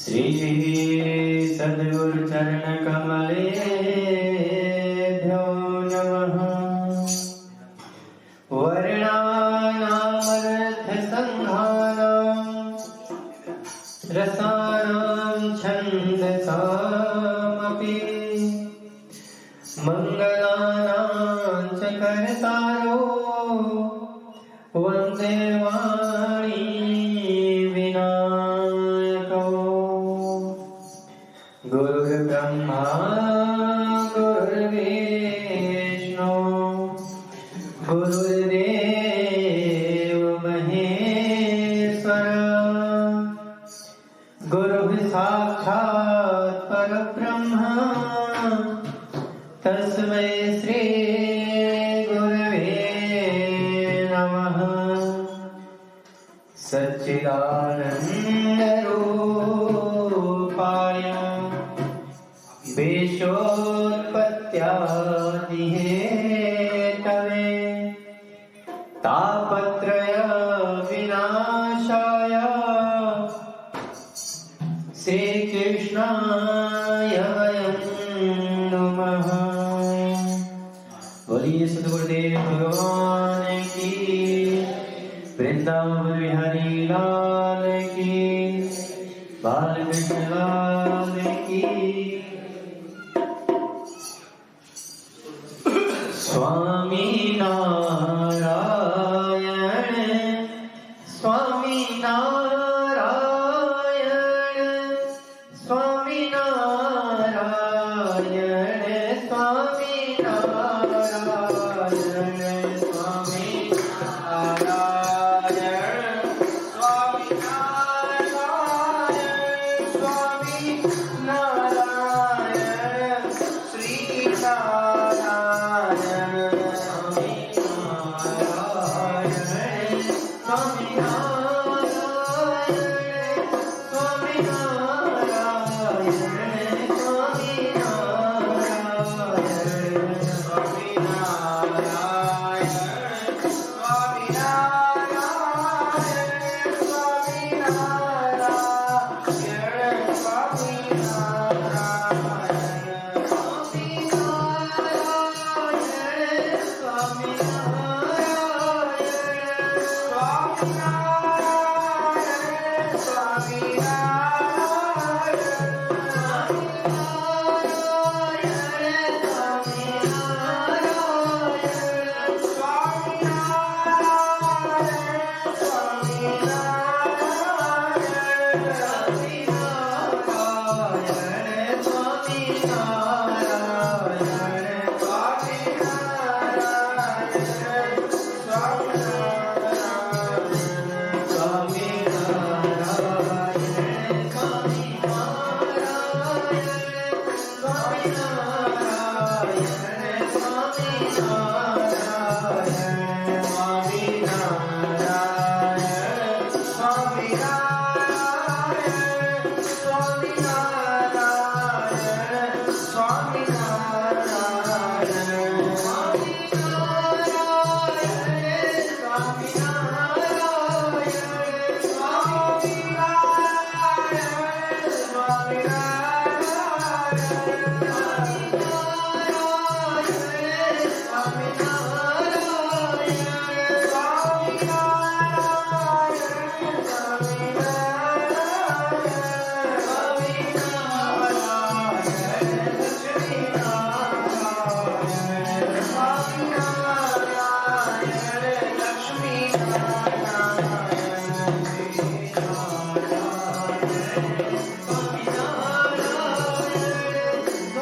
श्री सद्गुरु चरण कमलेभ्यो नमः। वर्णानामर्थ संघानां रसानां छन्दसामपि मंगलानां च कर्तारो वन्दे वाणी विनायको। गुरुर्ब्रह्मा गुरुर्विष्णु गुरुर्देव महेश्वर गुरुः साक्षात् परब्रह्म तस्मै श्री गुरवे नमः। सच्चिदानन्द रूपाय विश्वोत्पत्त्यादिहेतवे तापत्रय विनाशाय श्रीकृष्णाय वयं नमः। बोलिए सद्गुरुदेव भगवान की, वृंदावन बिहारी लाल की, बालकृष्ण लाल की। स्वामी नारायण स्वामी नारायण स्वामी नारायण स्वामी नारायण स्वामी नारायण स्वामी नारायण स्वामी नारायण श्री नारायण स्वामी नारायण स्वामी नारायण स्वामी नारायण स्वामी नारायण स्वामी नारायण स्वामी नारायण स्वामी नारायण स्वामी नारायण स्वामी नारायण स्वामी नारायण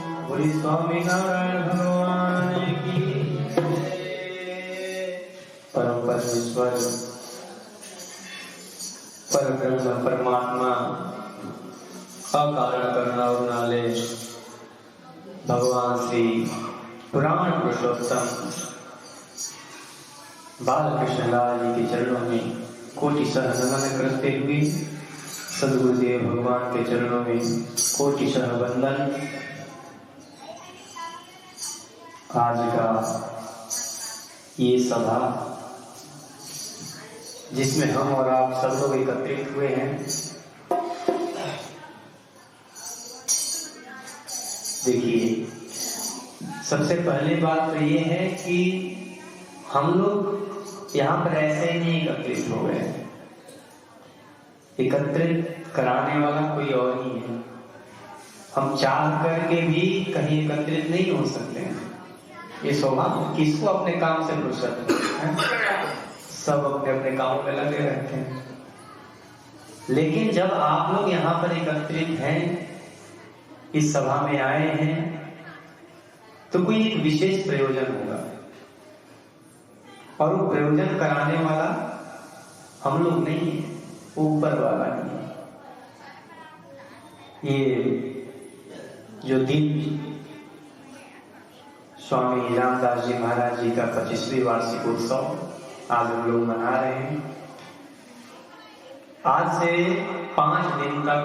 स्वामी स्वामीनारायण भगवान की। परम परमेश्वर परब्रह्म परमात्मा अकारण करुणा उन्नाले भगवान श्री पुराण पुरुषोत्तम बालकृष्ण लाल जी के चरणों में कोटिशः नमन करते हुए सद्गुरुदेव भगवान के चरणों में कोटिशः वंदन। आज का ये सभा जिसमें हम और आप सब लोग एकत्रित हुए हैं, देखिए सबसे पहले बात तो ये है कि हम लोग यहाँ पर ऐसे ही नहीं एकत्रित हो गए। एकत्रित कराने वाला कोई और ही है। हम चाह करके भी कहीं एकत्रित नहीं हो सकते हैं। ये सौभाग्य किसको अपने काम से फुर्सत है? सब अपने अपने कामों में लगे रहते हैं। लेकिन जब आप लोग यहाँ पर एकत्रित हैं, इस सभा में आए हैं, तो कोई एक विशेष प्रयोजन होगा और वो प्रयोजन कराने वाला हम लोग नहीं है, ऊपर वाला ही है। ये जो दिन स्वामी रामदास जी महाराज जी का 25वीं वार्षिक उत्सव आज हम लोग मना रहे हैं। आज से 5 दिन तक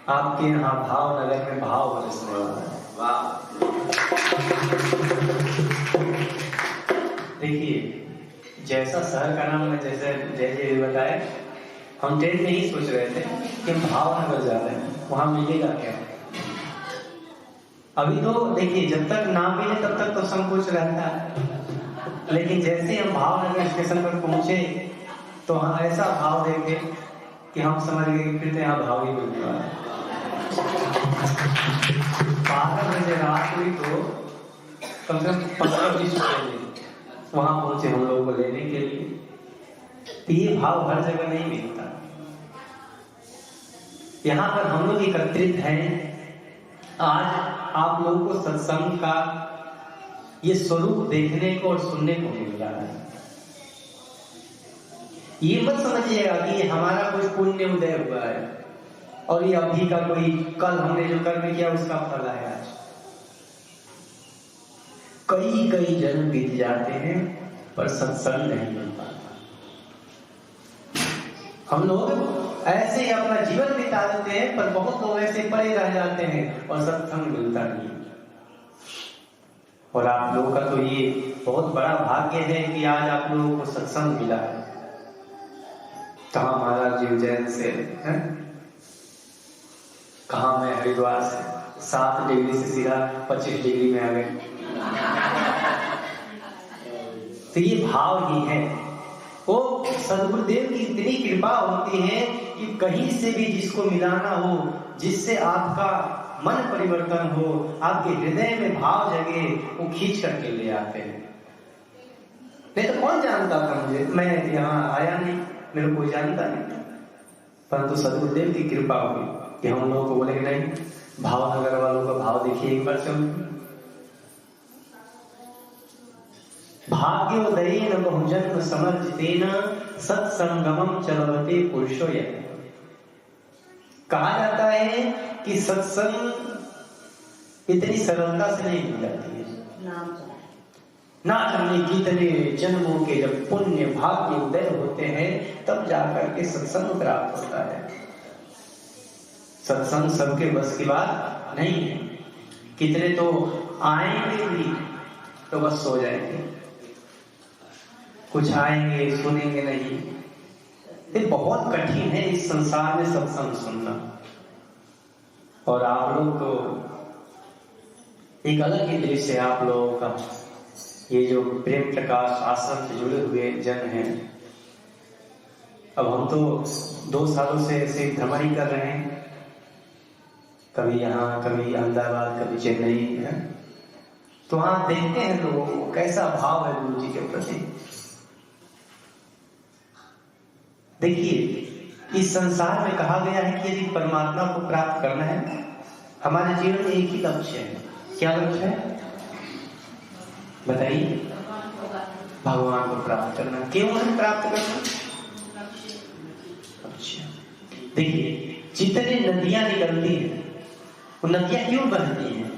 आपके यहाँ भावनगर में भाव बरसने वाला है। वाह! देखिए, जैसा शहर का नाम मैं जैसे भी बताया, हम ट्रेन में ही सोच रहे थे कि हम भावनगर जा रहे हैं, वहां मिलेगा क्या। अभी तो देखिए, जब तक ना मिले तब तक तो संकोच रहता है, लेकिन जैसे ही हम भावनगर स्टेशन पर पहुंचे तो हम ऐसा भाव देखे कि हम समझ गए कि फिर तो यहाँ भाव ही मिल रहा है। 12 बजे रात हुई तो कम से कम 15-20 बजे वहां पहुंचे हम लोगों को लेने के लिए। तो ये भाव हर जगह नहीं मिलता। यहाँ पर हम लोग एकत्रित हैं। आज आप लोगों को सत्संग का ये स्वरूप देखने को और सुनने को मिल रहा है। ये मत समझिएगा कि ये हमारा कुछ पुण्य उदय हुआ है और ये अभी का कोई कल हमने जो कर्म किया उसका फल है। आज कई जन्म बीत जाते हैं पर सत्संग नहीं मिल पाता। हम लोग ऐसे ही अपना जीवन बिता देते हैं पर बहुत लोग ऐसे पड़े रह जाते हैं और सत्संग मिलता नहीं। और आप लोगों का तो ये बहुत बड़ा भाग्य है कि आज आप लोगों को सत्संग मिला है। कहाँ महाराज जी उज्जैन से हैं, कहाँ मैं हरिद्वार से 7 डिग्री से सीधा 25 डिग्री में आ गए। तो ये भाव ही है। वो सद्गुरुदेव की इतनी कृपा होती है कि कहीं से भी जिसको मिलाना हो, जिससे आपका मन परिवर्तन हो, आपके हृदय में भाव जगे, वो खींच करके ले आते हैं। नहीं तो कौन जानता था मुझे, मैं यहाँ आया नहीं, मेरे को जानता नहीं, परंतु सद्गुरुदेव की कृपा हुई कि हम लोगों को बोले नहीं, भावनगर वालों का भाव देखिए एक बार से। भाग्योदयेन बहुजन्म समर्जितेन सत्संगमं चलवते पुरुषो यत्। कहा जाता है कि सत्संग इतनी सरलता से नहीं मिल जाती है। ना जाने कितने जन्मों के जब पुण्य भाग्य उदय होते हैं तब जाकर के सत्संग प्राप्त होता है। सत्संग सबके बस की बात नहीं है। कितने तो आएंगे भी तो बस सो जाएंगे, कुछ आएंगे सुनेंगे नहीं। ये बहुत कठिन है इस संसार में सत्संग सुनना। और आप लोग तो एक अलग ही दृश्य है आप लोगों का। ये जो प्रेम प्रकाश आश्रम से जुड़े हुए जन हैं, अब हम तो 2 सालों से ऐसे भ्रमण कर रहे हैं, कभी यहाँ कभी अहमदाबाद कभी चेन्नई है। तो वहां देखते हैं लोगों को कैसा भाव है गुरु जी के प्रति। देखिए, इस संसार में कहा गया है कि यदि परमात्मा को प्राप्त करना है, हमारे जीवन में एक ही लक्ष्य है। क्या लक्ष्य है बताइए? भगवान को प्राप्त करना। क्यों हमें प्राप्त करना? अच्छा, देखिए, जितनी नदियां निकलती हैं वो नदियां क्यों बहती हैं?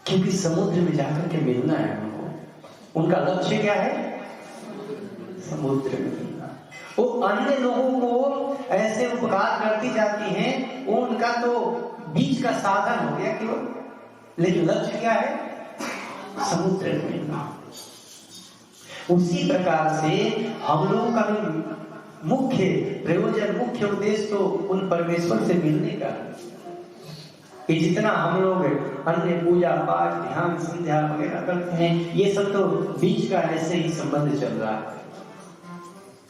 क्योंकि समुद्र में जाकर के मिलना है उनको। उनका लक्ष्य क्या है? समुद्र में मिलना। वो अन्य लोगों को ऐसे उपकार करती जाती हैं, वो उनका तो बीच का साधन हो गया केवल, लेकिन लक्ष्य क्या है? समुद्र में मिलना। उसी प्रकार से हम लोगों का भी मुख्य प्रयोजन, मुख्य उद्देश्य तो उन परमेश्वर से मिलने का, कि जितना हम लोग अन्य पूजा पाठ ध्यान संध्या वगैरह करते हैं, ये सब तो बीच का ऐसे ही संबंध चल रहा है।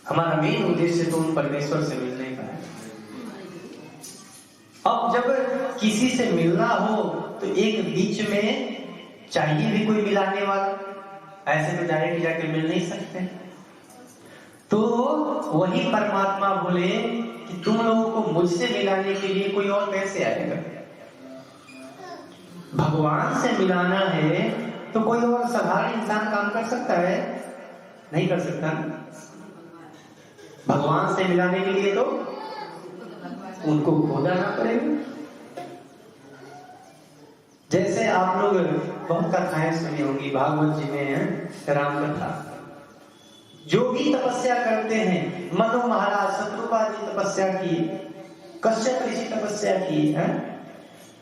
हमारा मेन उद्देश्य तो उन परमेश्वर से मिलने का है। अब जब किसी से मिलना हो तो एक बीच में चाहिए भी कोई मिलाने वाला, ऐसे तो डायरेक्ट जाके मिल नहीं सकते। तो वही परमात्मा बोले कि तुम लोगों को मुझसे मिलाने के लिए कोई और कैसे आएगा? भगवान से मिलाना है तो कोई और साधारण इंसान काम कर सकता है? नहीं कर सकता। भगवान से मिलाने के लिए तो उनको खोदाना पड़ेगा। जैसे आप लोग बहुत कथाएं सुनी होंगी, भागवत जी में है राम कथा। जो भी तपस्या करते हैं, मनु महाराज, शत्रुपा जी तपस्या की, कश्यप ऋषि तपस्या की है,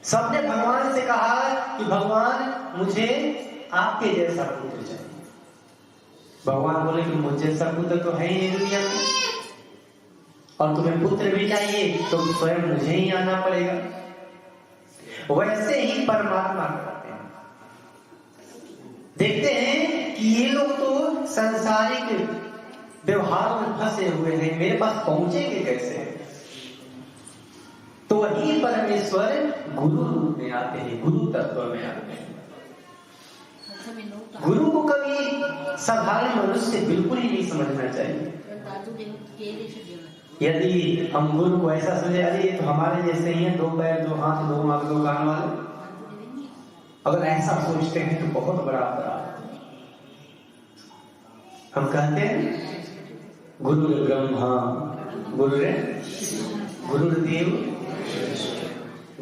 सबने भगवान से कहा कि भगवान मुझे आपके जैसा पुत्र चाहिए। भगवान बोले कि मुझ जैसा पुत्र तो है ही दुनिया में, और तुम्हें पुत्र भी चाहिए तो स्वयं मुझे ही आना पड़ेगा। वैसे ही परमात्मा करते हैं। देखते हैं कि ये लोग तो सांसारिक व्यवहार में फंसे हुए हैं, मेरे पास पहुंचेंगे कैसे? तो वही परमेश्वर गुरु रूप में आते हैं, गुरु तत्व में आते हैं। गुरु को कभी साधारण मनुष्य बिल्कुल ही नहीं समझना चाहिए। यदि हम गुरु को ऐसा समझे, अरे ये तो हमारे जैसे ही है, 2 पैर 2 हाथ 2 आंख 2 कान वाले, अगर ऐसा सोचते हैं तो बहुत बड़ा अपराध। हम कहते हैं गुरु ब्रह्मा गुरुर्देव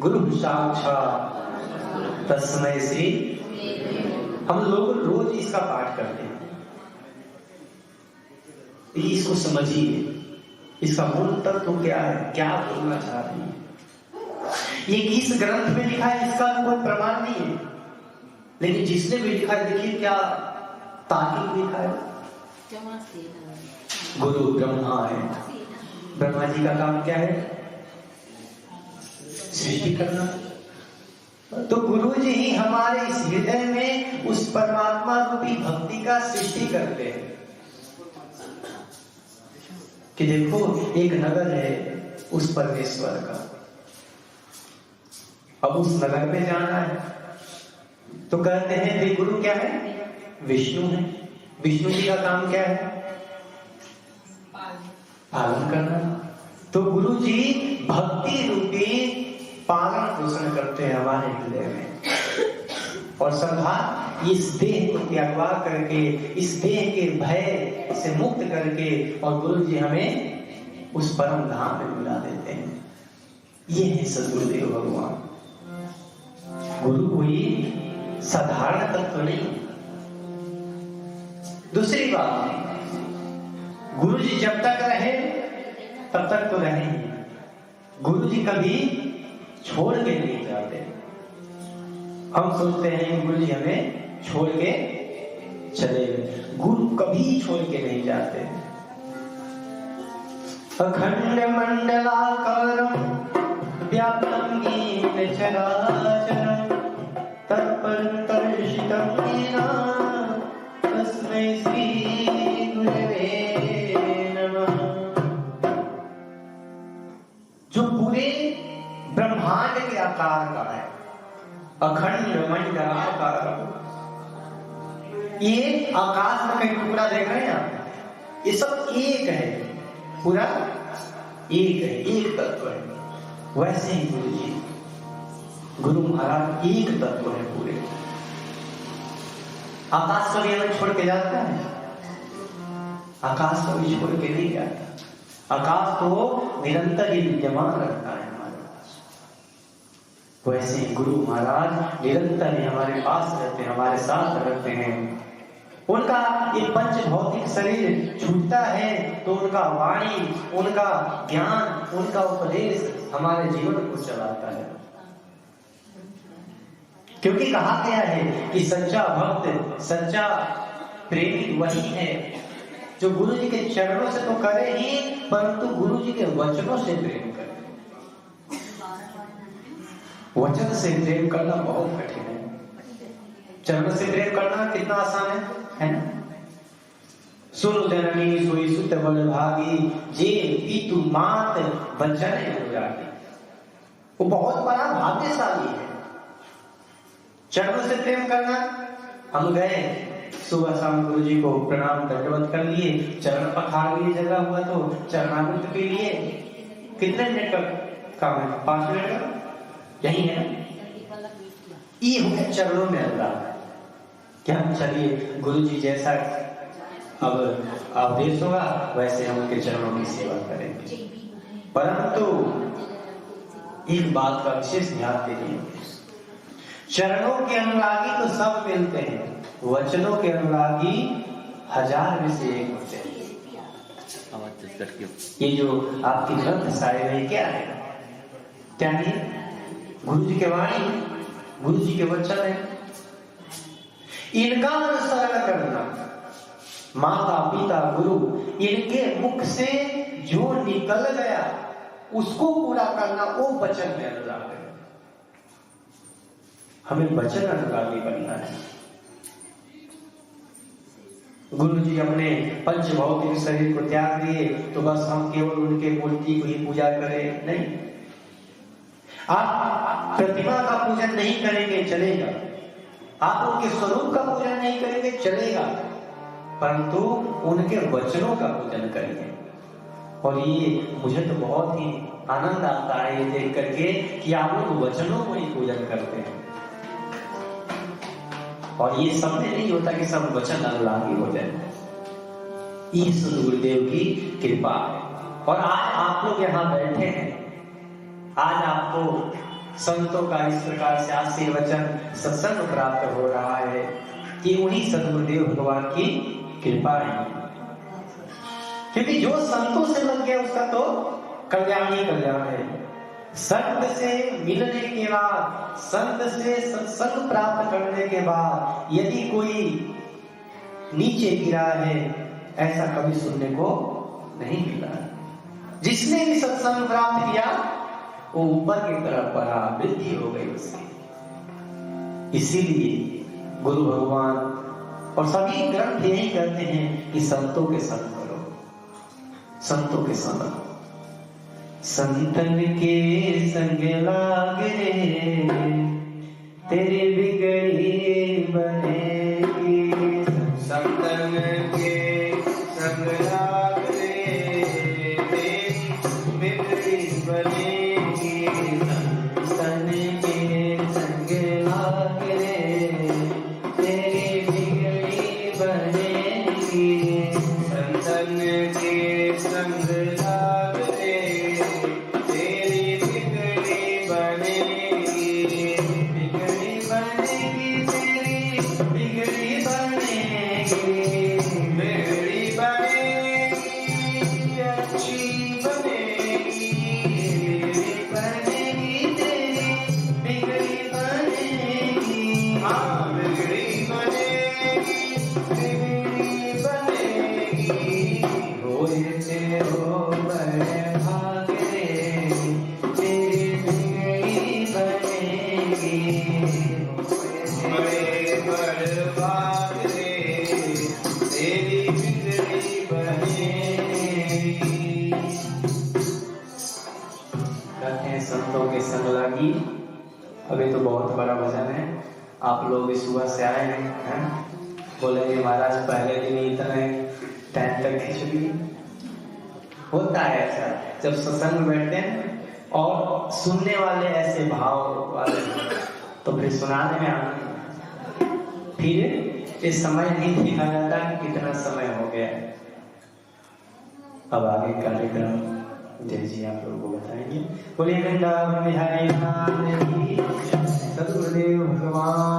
गुरु साक्षात तस्मै श्री। हम लोग रोज इसका पाठ करते हैं। इसको समझिए, इसका मूल तत्व क्या है, क्या बोलना चाह रही है। ये किस ग्रंथ में लिखा है इसका कोई प्रमाण नहीं है, लेकिन जिसने भी लिखा है देखिए क्या तार्किक लिखा है। गुरु ब्रह्मा है, ब्रह्मा जी का काम क्या है? सृष्टि करना। तो गुरु जी ही हमारे इस हृदय में उस परमात्मा रूपी भक्ति का सृष्टि करते हैं। कि देखो एक नगर है उस परमेश्वर का, अब उस नगर में जाना है तो कहते हैं वे गुरु क्या है? विष्णु है। विष्णु जी का काम क्या है? पालन करना। तो गुरु जी भक्ति रूपी पालन पोषण करते हैं हमारे हृदय में, और श्रद्धा इस देह को त्यागवा करके, इस देह के भय से मुक्त करके, और गुरु जी हमें उस परम धाम में मिला देते हैं। ये है सद्गुरुदेव भगवान। गुरु कोई साधारण तत्व नहीं। दूसरी बात, गुरु जी जब तक रहे तब तक तो रहेंगे। गुरु जी कभी छोड़ के नहीं जाते। हम सोचते हैं गुरु जी हमें छोड़ के चले गए, गुरु कभी छोड़ के नहीं जाते। अखंड मंडलाकारं व्याप्तं येन चराचरं तत्परं येन तस्मै श्री गुरवे नमः। जो पूरे ब्रह्मांड के आकार का है, अखंड मंडलाकारं, ये आकाश में कहीं टुकड़ा देख रहे हैं आप, ये सब एक है, पूरा एक है, एक तत्व है। वैसे ही गुरु जी, गुरु महाराज एक तत्व है पूरे। आकाश कभी हमें छोड़ के जाता है? आकाश कभी छोड़ के नहीं जाता। आकाश तो निरंतर ही विद्यमान रहता है हमारे पास। वैसे ही गुरु महाराज निरंतर ही हमारे पास रहते हैं, हमारे साथ रहते हैं। उनका ये पंच भौतिक शरीर छूटता है तो उनका वाणी, उनका ज्ञान, उनका उपदेश हमारे जीवन को चलाता है। क्योंकि कहा गया है कि सच्चा भक्त, सच्चा प्रेमी वही है जो गुरु जी के चरणों से तो करे ही, परंतु गुरु जी के वचनों से प्रेम करे। वचन से प्रेम करना बहुत कठिन है, चरण से प्रेम करना कितना आसान है ना? सुन जननी सोई सुत बल भागी, जे पितु मात वचन अनुरागी। वो बहुत बड़ा भाग्यशाली है। चरण से प्रेम करना, हम गए सुबह शाम गुरु जी को प्रणाम दंडवत कर लिए, चरण पखार लिए, जगह हुआ तो चरणामृत पी लिए। कितने मिनट का काम है? 5 मिनट का यही है। ये हो गया चरणों में अल्लाह। क्या चलिए गुरु जी जैसा अब आदेश होगा वैसे हम उनके चरणों की सेवा करेंगे। परंतु एक बात का विशेष ध्यान दीजिए, चरणों के अनुरागी तो सब मिलते हैं, वचनों के अनुरागी 1000 में से 1 होते हैं। ये जो आपकी ग्रंथ साहिब है क्या है? क्या है? गुरु जी के वाणी, गुरु जी के वचन है। इनका अनुसरण करना, माता पिता गुरु, इनके मुख से जो निकल गया उसको पूरा करना, वो वचन में अनुराग है। हमें वचन अनुरागी बनना है। गुरु जी अपने पंच भौतिक शरीर को त्याग दिए तो बस हम केवल उनके मूर्ति को ही पूजा करें? नहीं। आप प्रतिमा का पूजन नहीं करेंगे चलेगा, आप उनके स्वरूप का पूजन नहीं करेंगे चलेगा, परंतु उनके वचनों का पूजन करिए। और ये मुझे तो बहुत ही आनंद आता है ये देख करके कि आप लोग वचनों को ही पूजन करते हैं। और ये सब में नहीं होता कि सब वचन अनुरागी हो जाए। ये सदगुरुदेव की कृपा है। और आज आप लोग यहाँ बैठे हैं, आज आपको संतों का इस प्रकार से आशीर्वचन सत्संग प्राप्त हो रहा है कि उन्हीं सदगुरुदेव भगवान की कृपा है। क्योंकि जो संतों से लग गया उसका तो कल्याण ही कल्याण है। संत से मिलने के बाद, संत से सत्संग प्राप्त करने के बाद यदि कोई नीचे गिरा है, ऐसा कभी सुनने को नहीं मिला। जिसने भी सत्संग प्राप्त किया वो ऊपर की तरफ बढ़ा, वृद्धि हो गई उसकी। इसीलिए गुरु भगवान और सभी ग्रंथ यही कहते हैं कि संतों के संग करो, संतों के संग। संतन के संग लाग रे, तेरी बिगड़ी बनेगी। संतन के संग लाग रे, तेरी बिगड़ी बनेगी। संतन के संग लाग रे, तेरी बिगड़ी बनेगी। संतन के संग लाग रे, तेरी बिगड़ी बनेगी। बिगड़ी बनेगी, तेरी बिगड़ी बनेगी। बिगड़ी बनेगी, अच्छी बनेगी। बनेगी तेरी बिगड़ी बनेगी। हाँ बिगड़ी बनेगी, बिगड़ी बनेगी। रोते हो बड़े भाग रे, तेरी बिगड़ी बनेगी। बड़े बड़ भाग रे, तेरी बिगड़ी बनेगी। कहते हैं संतों के संग लागी। अभी तो बहुत बड़ा भजन है, आप लोग भी सुबह से आए हैं, बोलेंगे महाराज पहले दिन इतने टाइम तक खिचड़ी। होता है ऐसा जब सत्संग में बैठते हैं और सुनने वाले ऐसे भाव वाले तो फिर सुनाने में आनंद। फिर इस समय नहीं देखा जाता कि कितना समय हो गया। अब आगे कार्यक्रम जय जी आप लोगों को बताएंगे। बोलिए वृंदावन बिहारी नाथ की, सद्गुरुदेव भगवान